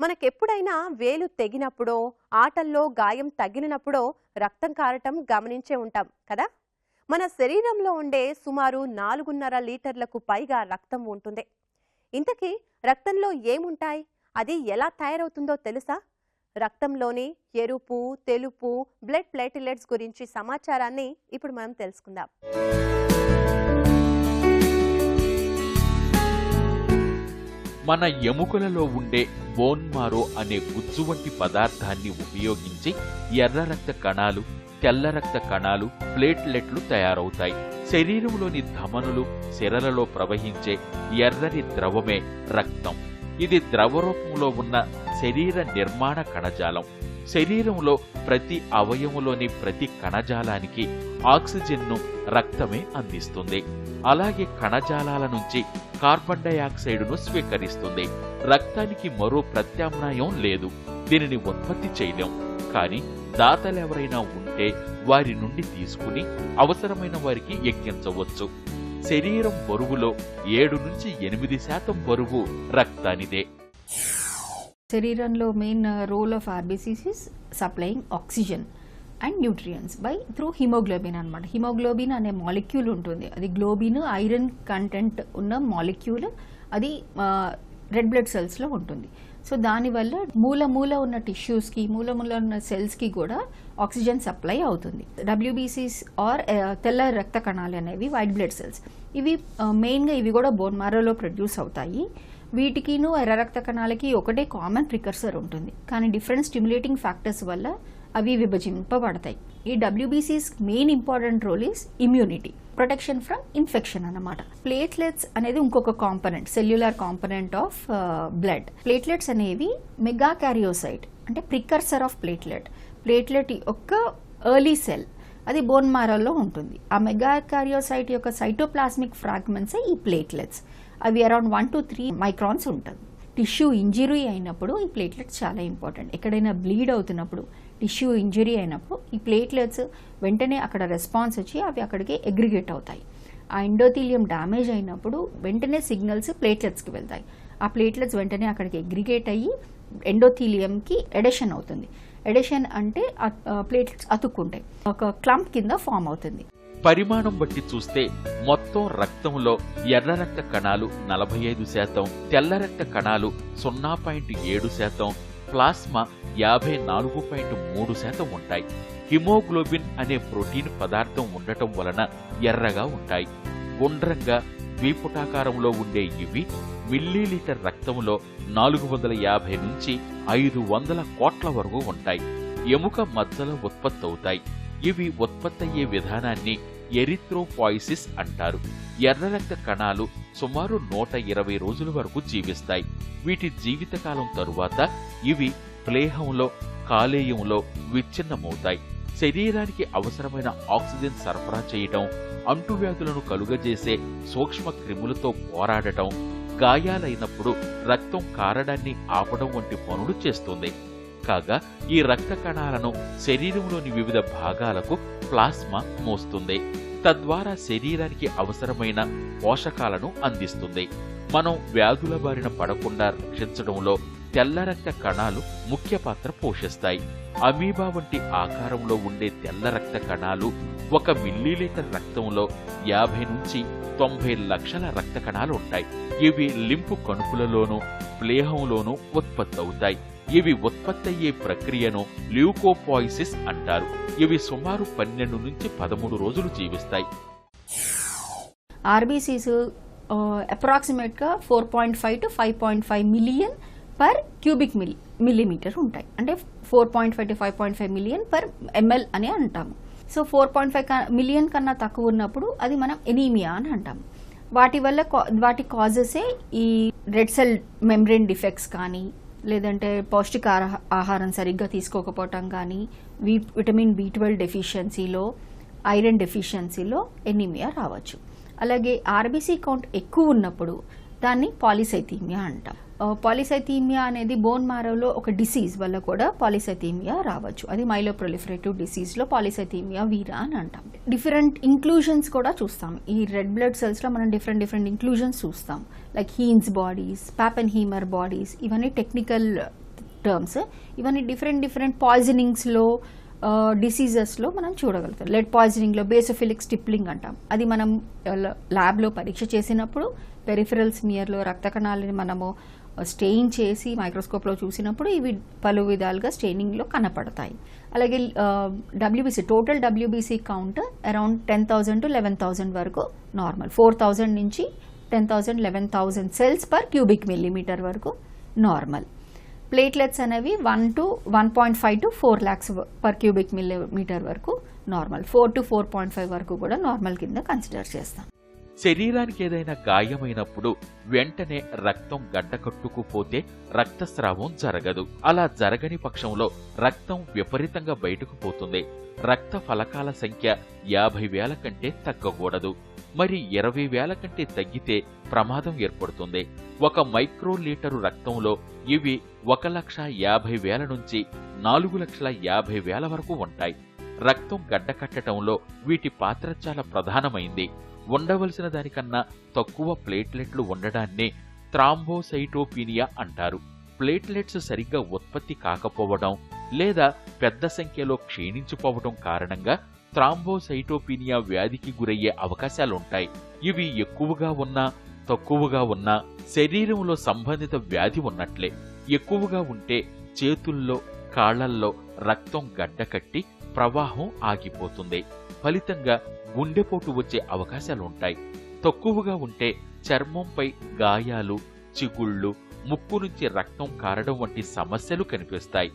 మనకెప్పుడైనా వేలు తెగినప్పుడో, ఆటల్లో గాయం తగిలినప్పుడో రక్తం కారటం గమనించే ఉంటాం కదా. మన శరీరంలో ఉండే సుమారు 4.5 లీటర్లకు పైగా రక్తం ఉంటుంది. ఇంతకీ రక్తంలో ఏముంటాయి, అది ఎలా తయారవుతుందో తెలుసా? రక్తంలోని ఎరుపు, తెలుపు బ్లడ్ ప్లేటిలెట్స్ గురించి సమాచారాన్ని ఇప్పుడు మనం తెలుసుకుందాం. మన ఎముకలలో ఉండే బోన్ మారో అనే గుజ్జు వంటి పదార్థాన్ని ఉపయోగించి ఎర్ర రక్త కణాలు, తెల్ల రక్త కణాలు, ప్లేట్లెట్లు తయారవుతాయి. శరీరంలోని ధమనులు, సిరలలో ప్రవహించే ఎర్రని ద్రవమే రక్తం. ఇది ద్రవరూపంలో ఉన్న శరీర నిర్మాణ కణజాలం. శరీరంలో ప్రతి అవయవంలోని ప్రతి కణజాలానికి ఆక్సిజన్ను రక్తమే అందిస్తుంది. అలాగే కణజాలాల నుంచి కార్బన్ డయాక్సైడ్ను స్వీకరిస్తుంది. రక్తానికి మరో ప్రత్యామ్నాయం లేదు. దీనిని ఉత్పత్తి చేయలేం. కానీ దాతలెవరైనా ఉంటే వారి నుండి తీసుకుని అవసరమైన వారికి ఎక్కించవచ్చు. శరీరం బరువులో 7 నుంచి 8% బరువు రక్తానిదే. శరీరంలో main role of RBCs is supplying oxygen and nutrients through haemoglobin అనమాట. హిమోగ్లోబిన్ అనే మాలిక్యూల్ ఉంటుంది. అది గ్లోబిన్, ఐరన్ కంటెంట్ ఉన్న మాలిక్యూల్. అది రెడ్ బ్లడ్ సెల్స్లో ఉంటుంది. సో దానివల్ల మూల ఉన్న టిష్యూస్కి, మూల ఉన్న సెల్స్కి కూడా ఆక్సిజన్ సప్లై అవుతుంది. డబ్ల్యూబీసీస్ ఆర్ తెల్ల రక్త కణాలు అనేవి వైట్ బ్లడ్ సెల్స్. ఇవి మెయిన్గా ఇవి కూడా బోన్ మారోలో ప్రొడ్యూస్ అవుతాయి. వీటికిను ఎర్ర రక్త కణాలకి ఒకటే కామన్ ప్రికర్సర్ ఉంటుంది, కానీ డిఫరెంట్ స్టిమ్యులేటింగ్ ఫ్యాక్టర్స్ వల్ల అవి విభజింపబడతాయి. ఈ డబ్ల్యూబీసీస్ main important role is immunity, protection from infection అన్నమాట. ప్లేట్లెట్స్ అనేది ఇంకొక component, cellular component of blood. Platelets అనేవి మెగా క్యారియోసైట్ అంటే ప్రికర్సర్ ఆఫ్ ప్లేట్లెట్. ప్లేట్లెట్ యొక్క ఎర్లీ సెల్ అది బోన్ మారోలో ఉంటుంది. ఆ మెగా క్యారియోసైట్ యొక్క సైటోప్లాస్మిక్ ఫ్రాగ్మెంట్స్ ఈ ప్లేట్లెట్స్. అవి అరౌండ్ 1 to 3 మైక్రాన్స్ ఉంటుంది. టిష్యూ ఇంజరీ అయినప్పుడు ఈ ప్లేట్లెట్స్ చాలా ఇంపార్టెంట్. ఎక్కడైనా బ్లీడ్ అవుతున్నప్పుడు, టిష్యూ ఇంజరీ అయినప్పుడు ఈ ప్లేట్లెట్స్ వెంటనే అక్కడ రెస్పాన్స్ వచ్చి అవి అక్కడికి అగ్రిగేట్ అవుతాయి. ఆ ఎండోథీలియం డ్యామేజ్ అయినప్పుడు వెంటనే సిగ్నల్స్ ప్లేట్లెట్స్కి వెళ్తాయి. ఆ ప్లేట్లెట్స్ వెంటనే అక్కడికి అగ్రిగేట్ అయ్యి ఎండోథీలియంకి ఎడెషన్ అవుతుంది. ఎడెషన్ అంటే ప్లేట్లెట్స్ అతుక్కుంటాయి, ఒక క్లంప్ కింద ఫామ్ అవుతుంది. పరిమాణం బట్టి చూస్తే మొత్తం రక్తంలో ఎర్ర రక్త కణాలు 45%, తెల్ల రక్త కణాలు 0.7%, ప్లాస్మా 54.3% ఉంటాయి. హిమోగ్లోబిన్ అనే ప్రోటీన్ పదార్థం ఉండటం వలన ఎర్రగా ఉంటాయి. గుండ్రంగా ద్విపుటాకారంలో ఉండే ఇవి మిల్లీలీటర్ రక్తంలో 450 నుంచి 500 కోట్ల వరకు ఉంటాయి. ఎముక మజ్జలో ఉత్పత్తవుతాయి. ఇవి ఉత్పత్తయ్యే విధానాన్ని ఎరిథ్రోపాయిసిస్ అంటారు. ఎర్ర రక్త కణాలు సుమారు 120 రోజుల వరకు జీవిస్తాయి. వీటి జీవితకాలం తరువాత ఇవి ప్లేహంలో, కాలేయంలో విచ్ఛిన్నమవుతాయి. శరీరానికి అవసరమైన ఆక్సిజన్ సరఫరా చేయటం, అంటువ్యాధులను కలుగజేసే సూక్ష్మ క్రిములతో పోరాడటం, గాయాలైనప్పుడు రక్తం కారడాన్ని ఆపడం వంటి పనులు చేస్తుంది. కాగా ఈ రక్త కణాలను శరీరంలోని వివిధ భాగాలకు ప్లాస్మా మోస్తుంది. తద్వారా శరీరానికి అవసరమైన పోషకాలను అందిస్తుంది. మనం వ్యాధుల బారిన పడకుండా రక్షించడంలో తెల్ల రక్త కణాలు ముఖ్య పాత్ర పోషిస్తాయి. అమీబా వంటి ఆకారంలో ఉండే తెల్ల రక్త కణాలు 1 మిల్లీలీటర్ రక్తంలో 50 నుంచి 90 లక్షల రక్త కణాలు ఉంటాయి. ఇవి లింపు కణుపులలోనూ, ప్లేహంలోనూ ఉత్పత్తి అవుతాయి. ఇవి ఉత్పత్తయ్యే ప్రక్రియను ల్యూకోపాయిసిస్ అంటారు. ఇవి సుమారు 12 నుంచి 13 రోజులు జీవిస్తాయి. ఆర్బీసీస్ అప్రాక్సిమేట్ గా 4.5 to 5.5 million per cubic millimetre ఉంటాయి. అంటే 4.5 to 5.5 మిలియన్ పర్ ఎంఎల్ అని అంటాము. సో 4.5 మిలియన్ కన్నా తక్కువ ఉన్నప్పుడు అది మనం ఎనీమియా అని అంటాము. వాటి కాజెసే ఈ రెడ్ సెల్ మెంబ్రెయిన్ డిఫెక్ట్స్ కానీ, లేదంటే పౌష్టిక ఆహారం సరిగ్గా తీసుకోకపోవటం కానీ, విటమిన్ B12 డెఫిషియన్సీలో, ఐరన్ డెఫిషియన్సీలో ఎనీమియా రావచ్చు. అలాగే ఆర్బీసీ కౌంట్ ఎక్కువ ఉన్నప్పుడు దాన్ని పాలిసైథీమియా అంటాం. పాలిసైథీమియా అనేది బోన్ మారోలో ఒక డిసీజ్ వల్ల కూడా పాలిసైథీమియా రావచ్చు. అది మైలోప్రొలిఫరేటివ్ డిసీజ్లో పాలిసైథీమియా వీరా అని అంటాం. డిఫరెంట్ ఇంక్లూజన్స్ కూడా చూస్తాం. ఈ రెడ్ బ్లడ్ సెల్స్లో మనం డిఫరెంట్ ఇంక్లూజన్స్ చూస్తాం. లైక్ హీన్స్ బాడీస్, పాపెన్ హీమర్ బాడీస్, ఇవన్నీ టెక్నికల్ టర్మ్స్. ఇవన్నీ డిఫరెంట్ పాయిజనింగ్స్లో, డిసీజెస్లో మనం చూడగలుగుతాం. లెడ్ పాయిజనింగ్లో బేసోఫిలిక్ స్టిప్లింగ్ అంటాం. అది మనం ల్యాబ్లో పరీక్ష చేసినప్పుడు పెరిఫెరల్ స్మియర్లో రక్త కణాలని మనము స్టెయిన్ చేసి మైక్రోస్కోప్లో చూసినప్పుడు ఇవి పలు విధాలుగా స్టెయినింగ్లో కనపడతాయి. అలాగే WBC, total WBC count around 10,000 to 11,000 వరకు నార్మల్. 4,000 నుంచి 10,000, 11,000 సెల్స్ పర్ క్యూబిక్ మిల్లీమీటర్ వరకు నార్మల్. ప్లేట్లెట్స్ అనేవి 1.5 to 4 lakhs per cubic millimetre వరకు నార్మల్. 4 to 4.5 వరకు కూడా నార్మల్ కింద కన్సిడర్ చేస్తాం. శరీరానికి ఏదైనా గాయమైనప్పుడు వెంటనే రక్తం గడ్డకట్టుకుపోతే రక్తస్రావం జరగదు. అలా జరగని పక్షంలో రక్తం విపరీతంగా బయటకు పోతుంది. రక్త ఫలకాల సంఖ్య 50,000 కంటే తగ్గకూడదు. మరి 20,000 కంటే తగ్గితే ప్రమాదం ఏర్పడుతుంది. 1 మైక్రోలీటరు రక్తంలో ఇవి 1,50,000 నుంచి 4,50,000 వరకు ఉంటాయి. రక్తం గడ్డకట్టడంలో వీటి పాత్ర చాలా ప్రధానమైంది. ఉండవలసిన దానికన్నా తక్కువ ప్లేట్లెట్లు ఉండడాన్నే థ్రాంబోసైటోపీనియా అంటారు. ప్లేట్లెట్స్ సరిగ్గా ఉత్పత్తి కాకపోవడం లేదా పెద్ద సంఖ్యలో క్షీణించిపోవడం కారణంగా థ్రాంబోసైటోపీనియా వ్యాధికి గురయ్యే అవకాశాలుంటాయి. ఇవి ఎక్కువగా ఉన్నా తక్కువగా ఉన్నా శరీరంలో సంబంధిత వ్యాధి ఉన్నట్లే. ఎక్కువగా ఉంటే చేతుల్లో, కాళ్లల్లో రక్తం గడ్డకట్టి ప్రవాహం ఆగిపోతుంది. ఫలితంగా గుండెపోటు వచ్చే అవకాశాలుంటాయి. తక్కువగా ఉంటే చర్మంపై గాయాలు, చిగుళ్ళు, ముక్కు నుంచి రక్తం కారడం వంటి సమస్యలు కనిపిస్తాయి.